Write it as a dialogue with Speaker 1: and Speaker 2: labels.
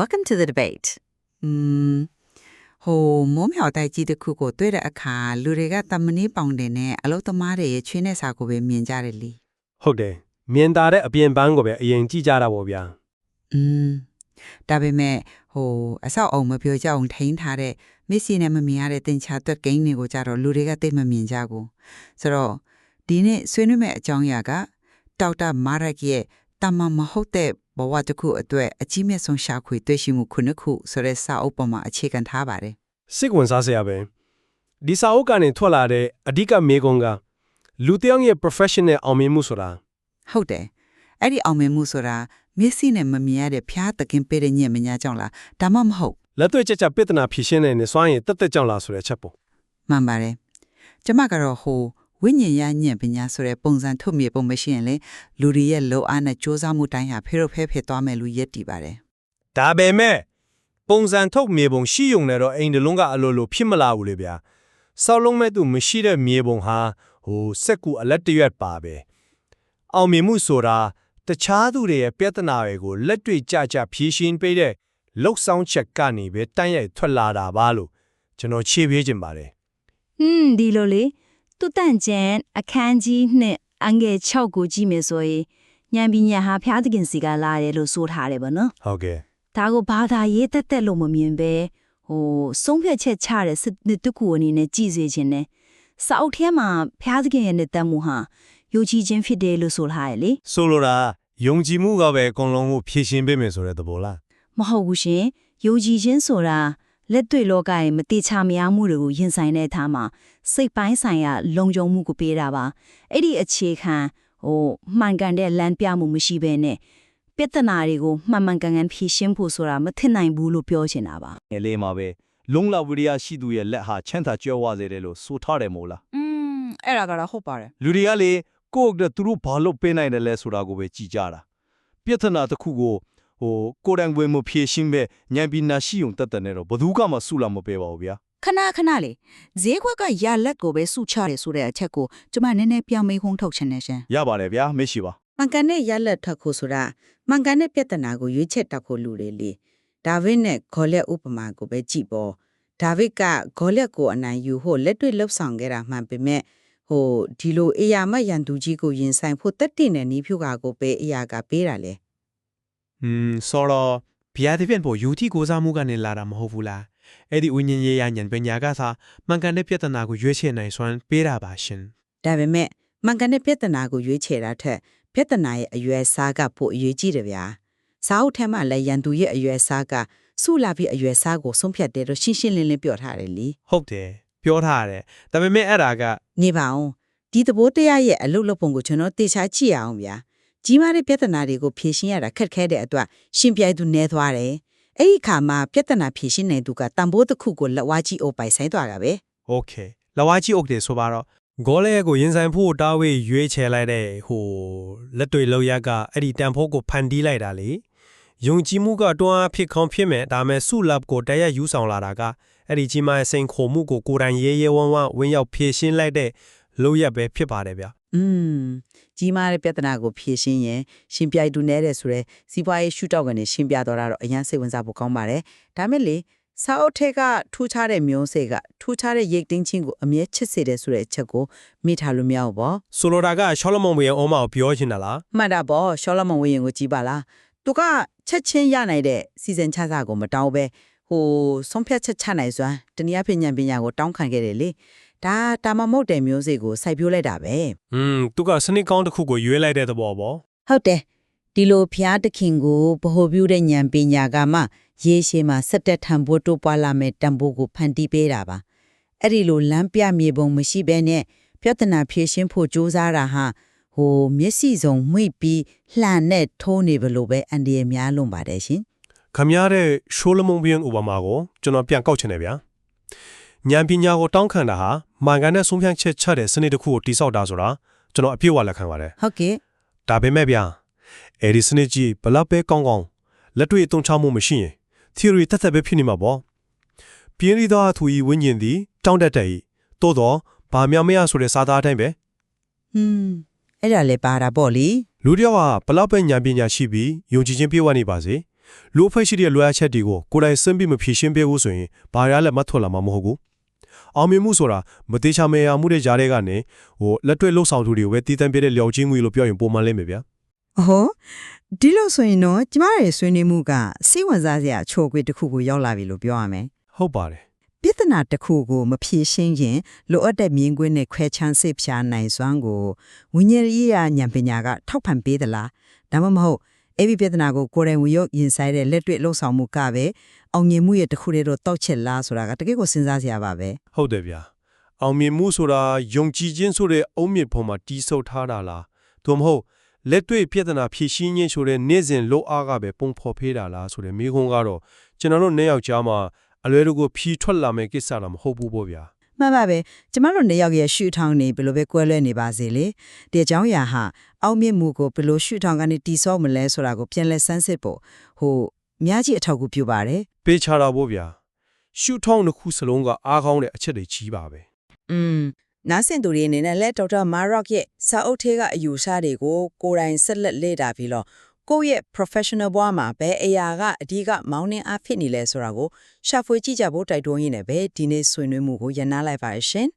Speaker 1: Welcome to the debate. မိုးမြောက်တိုက်ကြီးတစ်ခုကိုတွေ့တဲ့အခါလူတွေကတမနီးပေါင်တယ်နဲ့အလုသမားတွေရဲ့ချွေးနဲ့စာကိုပဲမြင်ကြတယ်လी
Speaker 2: ဟုတ်တယ်မြင်တာတဲ့အပြင်ပန်းကိုပဲအရင်ကြည့်ကြတာပေါ့ဗျာ
Speaker 1: ဒါပေမဲ့အဆောက်အုံမပြောကြအောင်ထိန်းထားတဲ့မက်ဆီနဲ့မမြင်ရတဲ့တင်ချာတွက်ကိန်းတွေကိုကြတော့လူတွေကသိမမြင်ကြဘူးဆိုတော့ဒီနေ့ဆွေးနွေးမယ့်အကြောင်းအရာကဒေါက်တာမာရက်ရဲ့တမန်မဟုတ်တဲ့ဘဝတစ်ခုအတွက်အကြီးမြတ်ဆုံးရှာဖွေတွေ့ရှိမှုခုနှစ်ခုဆိုတဲ့စာအုပ်ပေါ်မှာအခြေခံထားပါတယ်
Speaker 2: စိတ်ဝင်စားစရာပဲဒီစာအုပ်ကနေထွက်လာတဲ့အဓိကမေးခွန်းကလူတစ်ယောက်ရဲ့ professional အောင်မြင်မှုဆိုတာဟ
Speaker 1: ုတ်တယ်အဲ့ဒီအောင်မြင်မှုဆိုတာမျက်စိနဲ့မမြင်ရတဲ့ဖျားသခင်ပေးတဲ့ညံ့မညာကြောင့်လားဒါမှမဟုတ်လ
Speaker 2: က်တွေ့ကြပြဿနာဖြေရှင်းတဲ့နေစွမ်းရည်တက်ကြောင့်လားဆိုတဲ့ချက်ပေါ့မ
Speaker 1: ှန်ပါတယ်ကျမကတော့ဝိညာဉ်ရညံ့ပညာဆိုတဲ့ပုံစံထုတ်မြေပုံမရှိရင်လေလူတွေရဲ့လောအားနဲ့စ조사မှုတိုင်းဟာဖေသွားမယ်လို့ယက်တည်ပါတယ်ဒ
Speaker 2: ါပေမဲ့ပုံစံထုတ်မြေပုံရှိုံနဲ့တော့အိမ်တလုံးကအလိုလိုဖြစ်မလာဘူးလေဗျာစောက်လုံးမဲ့သူမရှိတဲ့မြေပုံဟာစက်ကူအလက်တရွက်ပါပဲအောင်မြင်မှုဆိုတာတခြားသူတွေရဲ့ပြဿနာတွေကိုလက်တွေ့ကြဖြေရှင်းပေးတဲ့လှုပ်ဆောင်ချက်ကနေပဲတန်းရိုက်ထွက်လာတာပါလို့ကျွန်တော်ခြေပေးခြင်းပါတယ်ဒ
Speaker 3: ီလိုလေသူတန့်ကျန်အခန်းကြီးနဲ့အငယ်6ကိုကြည့်မယ်ဆိုရင်ဉာဏ်ပညာဟာဖျားသခင်စီကလာတယ်လို့ဆိုထားတယ်ဗောနော်
Speaker 2: ဟုတ်ကဲ့ဒ
Speaker 3: ါကိုဘာသာရေးတက်လို့မမြင်ပဲဆုံးဖြတ်ချက်ချတဲ့စစ်တကူအနေနဲ့ကြည်စေခြင်းနဲ့စာအုပ်ထဲမှာဖျားသခင်ရဲ့နှစ်သက်မှုဟာယုံကြည်ခြင်းဖြစ်တယ်လို့ဆိုထားရလေ
Speaker 2: ဆိုလိုတာယုံကြည်မှုကပဲအကုန်လုံးကိုဖြည့်ရှင်းပေးမယ်ဆိုတဲ့သဘောလား
Speaker 3: မဟုတ်ဘူးရှင်ယုံကြည်ခြင်းဆိုတာလက်တွေ့လောကရဲ့မတိချမရမှုတွေကိုရင်ဆိုင်တဲ့အခါမှာစိတ်ပိုင်းဆိုင်ရာလုံခြုံမှုကိုပေးတာပါအဲ့ဒီအခြေခံမှန်ကန်တဲ့လမ်းပြမှုမရှိဘဲနဲ့ပြဿနာတွေကိုမှန်မှန်ကန်ကန်ဖြေရှင်းဖို့ဆိုတာမထင်နိုင်ဘူးလို့ပြောချင်တာပါ
Speaker 4: ငယ်လေးမှာပဲလုံလဝိရိယရှိသူရဲ့လက်ဟာချမ်းသာကြွယ်ဝစေတယ်လို့ဆိုထားတယ်မို့လားအ
Speaker 1: ဲ့ဒါကတော့ဟုတ်ပါတယ်
Speaker 4: လူတွေကလေကိုယ့်အတွက်သူတို့ဘာလို့ပေးနိုင်တယ်လဲဆိုတာကိုပဲကြည်ကြတာပြဿနာတစ်ခုကိုကိုယ်တိုင်ဝင်မဖြေရှင်းပဲဉာဏ်ပညာရှိုံတက်တဲ့နဲ့တော့ဘယ်သူမှဆူလာမပေးပါဘူးဗျာခ
Speaker 1: ဏလေးဈေးခွက်ကရလက်ကိုပဲစုချတယ်ဆိုတဲ့အချက်ကိုကျမနည်းနည်းပြောင်းမေးဟုံးထုတ်ချင်တယ်ရှင်
Speaker 4: ရပါတယ်ဗျာမရှိပါမ
Speaker 1: ှန်ကန်တဲ့ရလက်ထွက်ဖို့ဆိုတာမှန်ကန်တဲ့ပြဿနာကိုရွေးချက်တက်ဖို့လူတွေလေဒါဗစ်နဲ့ဂေါလက်ဥပမာကိုပဲကြည့်ပေါ့ဒါဗစ်ကဂေါလက်ကိုအနိုင်ယူဖို့လက်တွေ့လှုပ်ဆောင်ခဲ့တာမှန်ပေမဲ့ဒီလိုအေယာမတ်ရန်သူကြီးကိုရင်ဆိုင်ဖို့တက်တင်တဲ့နီးဖြူကာကိုပဲအေယာကပေးတာလေ
Speaker 2: ဆိုတော့ဘုရားသခင်ပေါ်ယူတီကိုစားမှုကနေလာတာမဟုတ်ဘူးလားအဲ့ဒီဝိညာဉ်ရေးရဉာဏ်ပညာကသာမှန်ကန်တဲ့ပြဿနာကိုရွေးချယ်နိုင်စွမ်းပေးတာပါရှင်ဒ
Speaker 1: ါပေမဲ့မှန်ကန်တဲ့ပြဿနာကိုရွေးချယ်တာထက်ပြဿနာရဲ့အရွယ်စားကပိုအရေးကြီးတယ်ဗျာစာအုပ်ထဲမှာလည်းရန်သူရဲ့အရွယ်စားကစုလာပြီးအရွယ်စားကိုဆုံးဖြတ်တယ်လို့ရှင်းလင်းပြောထားတယ်လी
Speaker 2: ဟုတ်တယ်ပြောထားတယ်ဒါပေမဲ့အဲ့ဒါက
Speaker 1: နေပါအောင်ဒီသဘောတရားရဲ့အလုတ်လပုံကိုကျွန်တော်တေချာကြည့်ရအောင်ဗျာကြီးမားတဲ့ပြဿနာတွေကိုဖြေရှင်းရတာခက်ခဲတဲ့အတွက်ရှင်ပြိုင်သူနေသွားတယ်အဲ့ဒီခါမှာပြဿနာဖြေရှင်းနေသူကတန်ဖိုးတစ်ခုကိုလက်ဝါးကြီးအုပ်ပိုင်ဆိုင်သွားတာပဲโ
Speaker 2: อเคလက်ဝါးကြီးအုပ်တယ်ဆိုပါတော့ဂေါ်လဲကိုရင်ဆိုင်ဖို့တားဝေးရွေးချယ်လိုက်တဲ့လက်တွေလောက်ရကအဲ့ဒီတန်ဖိုးကိုဖန်တီးလိုက်တာလေယုံကြည်မှုကတွန်းအားဖြစ်ခေါင်းဖြစ်မယ်ဒါမဲ့စုလပ်ကိုတရက်ယူဆောင်လာတာကအဲ့ဒီကြီးမားတဲ့စိန်ခေါ်မှုကိုကိုယ်တိုင်ရဲဝန်းဝင်ရောက်ဖြေရှင်းလိုက်တဲ့လောက်ရပဲဖြစ်ပါတယ်ဗျ
Speaker 1: ကြီးမားတဲ့ပြဿနာကိုဖြေရှင်းရင်ရှင်ပြိုင်သူနဲတဲ့ဆိုရဲစီးပွားရေးရှုထောင့်ကနေရှင်းပြတော့တာတော့အရင်စိတ်ဝင်စားဖို့ကောင်းပါတယ်ဒါမဲ့လေစာအုပ်ထဲကထူးခြားတဲ့မျိုးစေ့ကထူးခြားတဲ့ရိတ်သိမ်းခြင်းကိုအမြဲချစ်စေတယ်ဆိုတဲ့အချက်ကိုမိထားလို့မရဘူးပေါ့
Speaker 2: ဆိုလိုတာကရှောလမုန်ဘုရင်အောမကိုပြောချင်တာလားမ
Speaker 1: ှန်တာပေါ့ရှောလမုန်ဘုရင်ကိုကြည်ပါလားသူကချက်ချင်းရနိုင်တဲ့စီစဉ်ချစာကိုမတောင်းပဲဆုံးဖြတ်ချက်ချနိုင်စွမ်းတနည်းအားဖြင့်ဉာဏ်ပညာကိုတောင်းခံခဲ့တယ်လေဒါတာမမုတ်တဲ့မျိုးစေ့ကိုစိုက်ပျိုးလိုက်တာပဲ
Speaker 2: သူကစနစ်ကောင်းတစ်ခုကိုရွေးလိုက်တဲ့သဘောပေါ့ဟ
Speaker 1: ုတ်တယ်ဒီလိုဖျားတခင်ကိုဗဟိုပြုတဲ့ဉာဏ်ပညာကမှရေရှည်မှာစက်တက်ထံဖို့တိုးပွားလာမဲ့တံပိုးကိုဖန်တီးပေးတာပါအဲ့ဒီလိုလမ်းပြမြေပုံမရှိဘဲနဲ့ပြဿနာဖြေရှင်းဖို့ကြိုးစားတာဟာမျက်စိစုံမှိတ်ပြီးလှန်နဲ့ထိုးနေဘလို့ပဲအန်ဒီရများလွန်ပါတယ်ရှင်ခ
Speaker 2: မရတဲ့ရှောလမုန်ဘုရင်ဥပမာကိုကျွန်တော်ပြန်ကောက်ချင်တယ်ဗျာဉာဏ်ပညာကိုတောင်းခံတာဟာမှန်ကန်တဲ့ဆုံးဖြတ်ချက်ချတဲ့စနစ်တစ်ခုကိုတိစောက်တာဆိုတာကျွန်တော်အပြည့်အဝလက်ခံပါတယ်
Speaker 1: ဟုတ်ကဲ့ဒ
Speaker 2: ါပေမဲ့ဗျာအဲ့ဒီစနစ်ကြီးဘလောက်ပဲကောင်းကောင်းလက်တွေ့အသုံးချမှုမရှိရင် theory တက်ပဲဖြစ်နေမှာပေါ့ပြင်းရီသောအထူကြီးဝိညာဉ်သည်တောင်းတတဲ့တိုးတော့ဘာမှမရဆိုတဲ့စာသားအတိုင်းပဲ
Speaker 1: အဲ့ဒါလည်းပါတာပေါ့လေလ
Speaker 2: ူတယောက်ကဘလောက်ပဲဉာဏ်ပညာရှိပြီးယုံကြည်ခြင်းပြည့်ဝနေပါစေ လူအဖွဲ့ရှိတဲ့လွှဲချက်တွေကိုကိုယ်တိုင်စမ်းပြီးမဖြေရှင်းပေးဘူးဆိုရင်ဘာရလဲမထွက်လာမှာမဟုတ်ဘူးအောင်မြင်မှုဆိုတာမတိချာမရမှုတဲ့ကြားတွေကနေလက်တွေ့လှုပ်ဆောင်သူတွေပဲတည်တံ့ပြတဲ့လျော်ချင်းငွေလို့ပြောရင်ပုံမှန်လိမ့်မယ်ဗျာ
Speaker 5: ဟုတ်ဒီလိုဆိုရင်တော့ကျမရဲ့ဆွေးနွေးမှုကစိတ်ဝင်စားစရာအချို့အကွေတစ်ခုကိုရောက်လာပြီလို့ပြောရမယ်
Speaker 2: ဟုတ်ပါတယ်
Speaker 5: ပြဿနာတစ်ခုကိုမဖြေရှင်းရင်လိုအပ်တဲ့မြင်ကွင်းနဲ့ခွဲခြမ်းစိတ်ဖြာနိုင်စွမ်းကိုဝိညာဉ်ရေးရာဉာဏ်ပညာကထောက်ပံ့ပေးသလားဒါမှမဟုတ်အဲ့ဒီပြဿနာကိုကိုယ်တိုင်ဝင်ရောက်ရင်ဆိုင်တဲ့လက်တွေ့လှုပ်ဆောင်မှုကပဲအောင်မြင်မှုရဲ့တစ်ခုတည်းတော့တောက်ချက်လားဆိုတာကတကယ်ကိုစဉ်းစားစရာပါပဲ
Speaker 2: ဟုတ်တယ်ဗျာအောင်မြင်မှုဆိုတာယုံကြည်ခြင်းဆိုတဲ့အုံမြင့်ပေါ်မှာတီးဆုပ်ထားတာလားသို့မဟုတ်လက်တွေ့ပြဿနာဖြေရှင်းခြင်းဆိုတဲ့နေ့စဉ်လှုပ်အားကပဲပုံဖော်ဖေးတာလားဆိုတဲ့မိခွန်းကတော့ကျွန်တော်တို့နှစ်ယောက်ကြားမှာအလွယ်တကူဖြီးထွက်လာမယ့်ကိစ္စတော့မဟုတ်ဘူးပေါ့ဗျာ
Speaker 5: မှန်ပါပဲကျမတို့နှစ်ယောက်ရဲ့ရှုထောင်းနေဘယ်လိုပဲကွဲလွဲနေပါစေလေဒီအကြောင်းအရာဟာအောင်မြင့်မှုကိုဘယ်လိုရှုထောင်းကနေတီးဆော့မလဲဆိုတာကိုပြန်လဲဆန်းစစ်ဖို့များကြီးအထောက်အကူပြုပါတယ်
Speaker 2: ပေးချတာပေါ့ဗျာရှုထောင်းတစ်ခုစလုံးကအားကောင်းတဲ့အချက်တွေကြီးပါပဲ
Speaker 5: နားဆင်သူတွေအနေနဲ့လက်ဒေါက်တာမာရော့ရဲ့စာအုပ်ထဲကအယူဆတွေကိုကိုယ်တိုင်ဆက်လက်လေ့လာပြီးတော့ကိုယ့်ရဲ့ professional ဘဝမှာဘယ်အရာကအဓိကမောင်းနှင်းအားဖြစ်နေလဲဆိုတာကိုရှာဖွေကြည့်ကြဖို့တိုက်တွန်းရင်းနဲ့ပဲဒီနေ့ဆွေးနွေးမှုကိုရန်နာလိုက်ပါရှင်